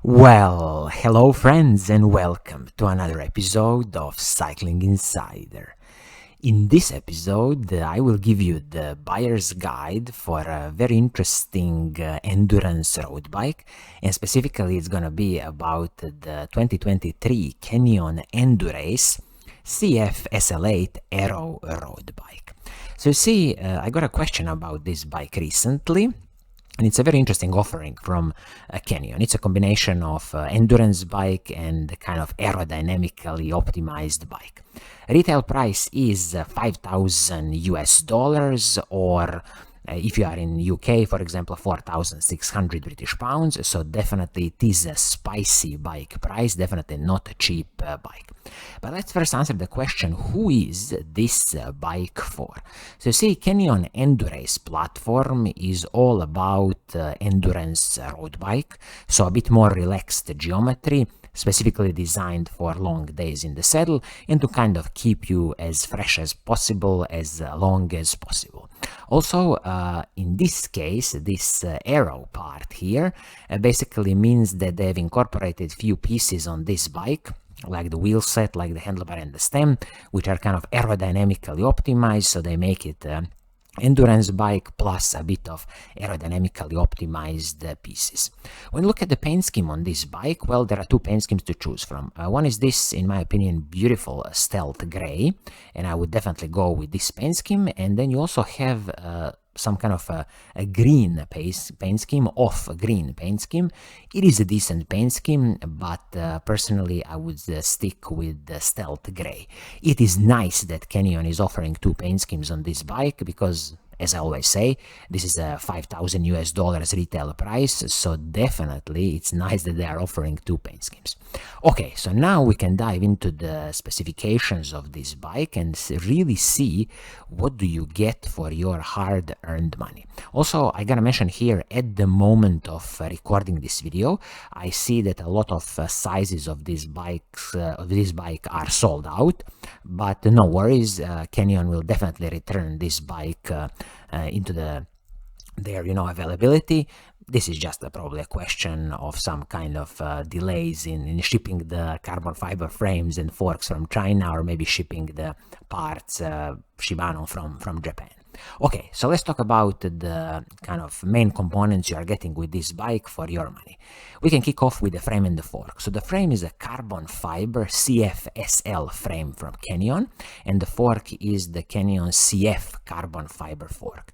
Well, hello friends and welcome to another episode of Cycling Insider. In this episode, I will give you the buyer's guide for a very interesting endurance road bike, and specifically it's going to be about the 2023 Canyon Endurace CF SL Aero road bike. So you see, I got a question about this bike recently. And it's a very interesting offering from Canyon. It's a combination of endurance bike and kind of aerodynamically optimized bike. Retail price is 5,000 US dollars, or if you are in UK, for example, 4,600 British pounds. So definitely it is a spicy bike price, definitely not a cheap bike. But let's first answer the question, who is this bike for? So you see, Canyon Endurace platform is all about endurance road bike, so a bit more relaxed geometry, specifically designed for long days in the saddle and to kind of keep you as fresh as possible, as long as possible. Also, in this case, this Aero part here basically means that they've incorporated few pieces on this bike, like the wheel set, like the handlebar and the stem, which are kind of aerodynamically optimized, so they make it endurance bike plus a bit of aerodynamically optimized pieces. When you look at the paint scheme on this bike, well, there are two paint schemes to choose from. One is this, in my opinion, beautiful stealth gray, and I would definitely go with this paint scheme. And then you also have some kind of a green paint scheme, off-green paint scheme. It is a decent paint scheme, but personally I would stick with the stealth gray. It is nice that Canyon is offering two paint schemes on this bike because, as I always say, this is a 5,000 US dollars retail price, so definitely it's nice that they are offering two paint schemes. Okay, so now we can dive into the specifications of this bike and really see what do you get for your hard-earned money. Also, I gotta mention here, at the moment of recording this video, I see that a lot of sizes of this bike are sold out, but no worries, Canyon will definitely return this bike into their availability. This is just probably a question of some kind of delays in shipping the carbon fiber frames and forks from China, or maybe shipping the parts Shimano from Japan. Okay, so let's talk about the kind of main components you are getting with this bike for your money. We can kick off with the frame and the fork. So the frame is a carbon fiber CF SL frame from Canyon, and the fork is the Canyon CF carbon fiber fork.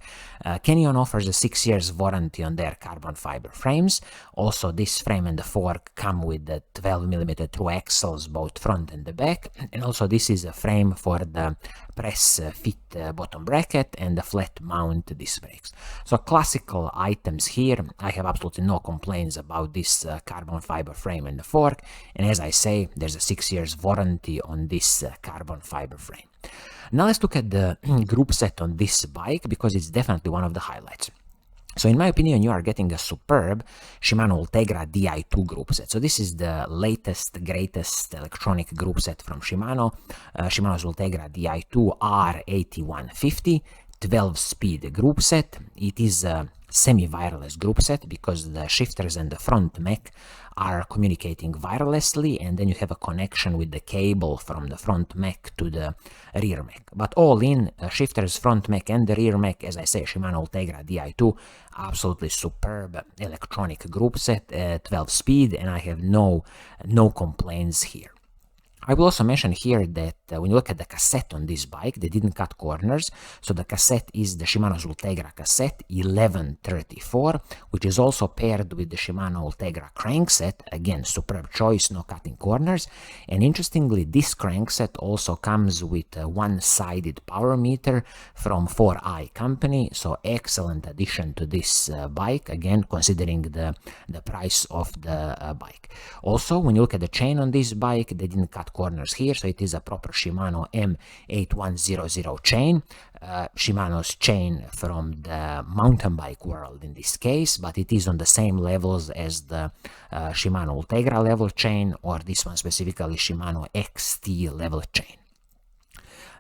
Canyon offers a 6 years warranty on their carbon fiber frames. Also, this frame and the fork come with the 12mm through axles, both front and the back, and also this is a frame for the press fit bottom bracket and the flat mount disc brakes. So classical items here. I have absolutely no complaints about this carbon fiber frame and the fork, and as I say, there's a 6 years warranty on this carbon fiber frame. Now let's look at the group set on this bike, because it's definitely one of the highlights. So in my opinion, you are getting a superb Shimano Ultegra Di2 group set. So this is the latest, greatest electronic group set from Shimano. Shimano's Ultegra Di2 R8150, 12-speed group set. It is a semi-wireless group set because the shifters and the front mech are communicating wirelessly, and then you have a connection with the cable from the front mech to the rear mech. But all in, shifters, front mech and the rear mech, as I say, Shimano Ultegra Di2, absolutely superb electronic group set, 12 speed, and I have no complaints here. I will also mention here that when you look at the cassette on this bike, they didn't cut corners, so the cassette is the Shimano's Ultegra cassette 1134, which is also paired with the Shimano Ultegra crankset. Again, superb choice, no cutting corners. And interestingly, this crankset also comes with a one-sided power meter from 4i company, so excellent addition to this bike, again, considering the price of the bike. Also, when you look at the chain on this bike, they didn't cut corners here, so it is a proper Shimano M8100 chain. Shimano's chain from the mountain bike world in this case, but it is on the same levels as the Shimano Ultegra level chain, or this one specifically Shimano XT level chain.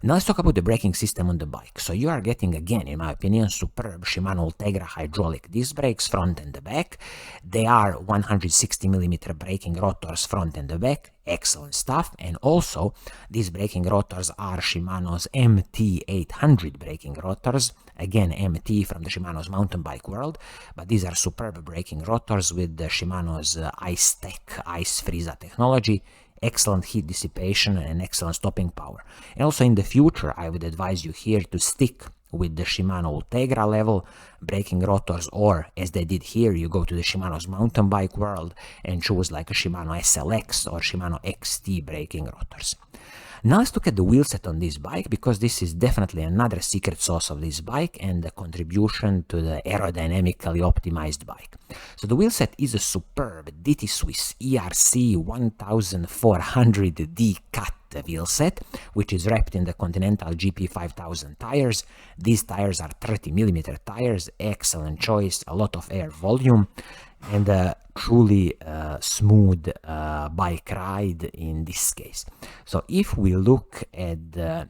Now let's talk about the braking system on the bike. So you are getting, again, in my opinion, superb Shimano Ultegra hydraulic disc brakes front and the back. They are 160mm braking rotors front and the back. Excellent stuff. And also, these braking rotors are Shimano's MT800 braking rotors. Again, MT from the Shimano's mountain bike world, but these are superb braking rotors with the Shimano's Ice Tech Ice Freeza technology. Excellent heat dissipation and excellent stopping power. And also in the future, I would advise you here to stick with the Shimano Ultegra level braking rotors, or as they did here, you go to the Shimano's mountain bike world and choose like a Shimano SLX or Shimano XT braking rotors. Now let's look at the wheelset on this bike, because this is definitely another secret sauce of this bike and the contribution to the aerodynamically optimized bike. So the wheelset is a superb DT Swiss ERC 1400D cut wheelset, which is wrapped in the Continental GP 5000 tires. These tires are 30mm tires, excellent choice, a lot of air volume, and a truly smooth bike ride in this case. So if we look at the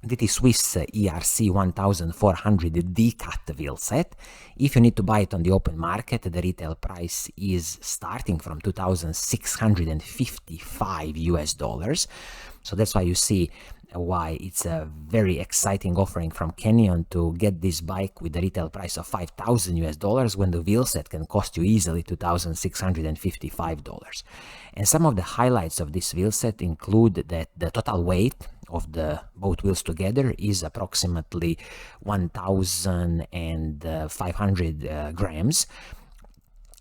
DT Swiss ERC 1400D cut wheelset, if you need to buy it on the open market, the retail price is starting from $2,655. So that's why you see why it's a very exciting offering from Canyon to get this bike with the retail price of $5,000 when the wheelset can cost you easily $2,655. And some of the highlights of this wheelset include that the total weight of the both wheels together is approximately 1,500 grams.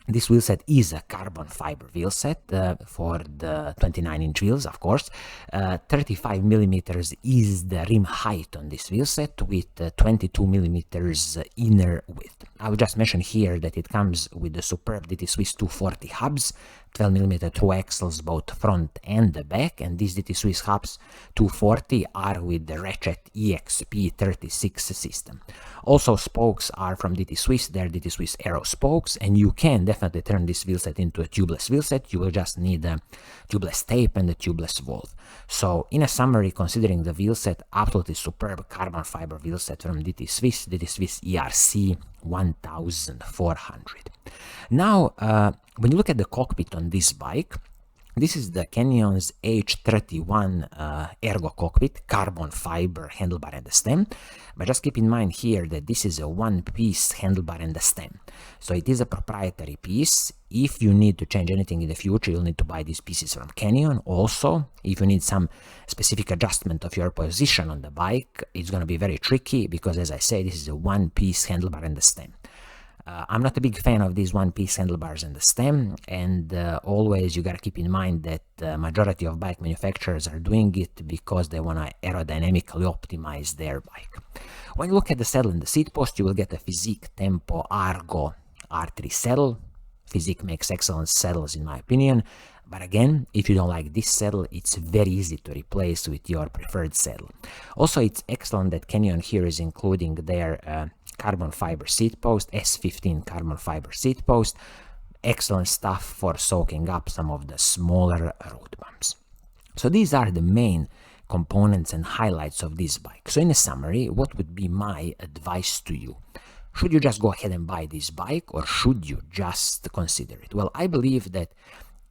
This wheelset is a carbon fiber wheelset for the 29-inch wheels, of course. 35mm is the rim height on this wheelset with 22mm inner width. I will just mention here that it comes with the superb DT Swiss 240 hubs, 12mm through axles both front and the back, and these DT Swiss hubs 240 are with the Ratchet EXP36 system. Also, spokes are from DT Swiss, they're DT Swiss Aero spokes, and you can definitely turn this wheelset into a tubeless wheelset. You will just need a tubeless tape and a tubeless valve. So, in a summary, considering the wheelset, absolutely superb carbon fiber wheelset from DT Swiss ERC 1400. Now, when you look at the cockpit on this bike, this is the Canyon's H31 Ergo cockpit, carbon fiber handlebar and the stem. But just keep in mind here that this is a one-piece handlebar and the stem. So it is a proprietary piece. If you need to change anything in the future, you'll need to buy these pieces from Canyon. Also, if you need some specific adjustment of your position on the bike, it's going to be very tricky because, as I say, this is a one-piece handlebar and the stem. I'm not a big fan of these one-piece handlebars and the stem, and always you gotta keep in mind that the majority of bike manufacturers are doing it because they want to aerodynamically optimize their bike. When you look at the saddle and the seat post, you will get a Physique Tempo Argo R3 saddle. Physique makes excellent saddles in my opinion, but again, if you don't like this saddle, it's very easy to replace with your preferred saddle. Also, it's excellent that Canyon here is including their carbon fiber seat post, S15 carbon fiber seat post. Excellent stuff for soaking up some of the smaller road bumps. So these are the main components and highlights of this bike. So in a summary, what would be my advice to you? Should you just go ahead and buy this bike, or should you just consider it? Well, I believe that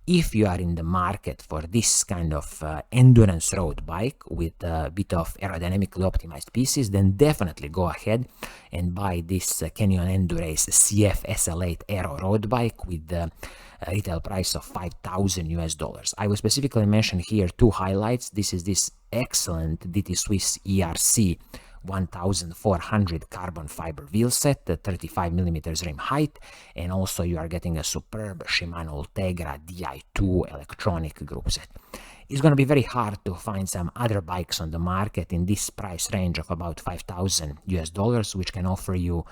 if you are in the market for this kind of endurance road bike with a bit of aerodynamically optimized pieces, then definitely go ahead and buy this Canyon Endurace CF SL Aero road bike with the retail price of $5,000. I will specifically mention here two highlights. This is this excellent DT Swiss ERC 1400 carbon fiber wheelset, 35mm rim height, and also you are getting a superb Shimano Ultegra Di2 electronic group set. It's going to be very hard to find some other bikes on the market in this price range of about $5,000, which can offer you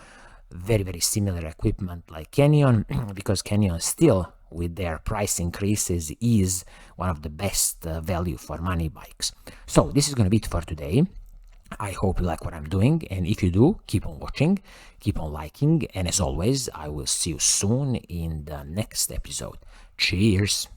very similar equipment like Canyon, because Canyon still, with their price increases, is one of the best value for money bikes. So this is going to be it for today. I hope you like what I'm doing, and if you do, keep on watching, keep on liking, and as always, I will see you soon in the next episode. Cheers!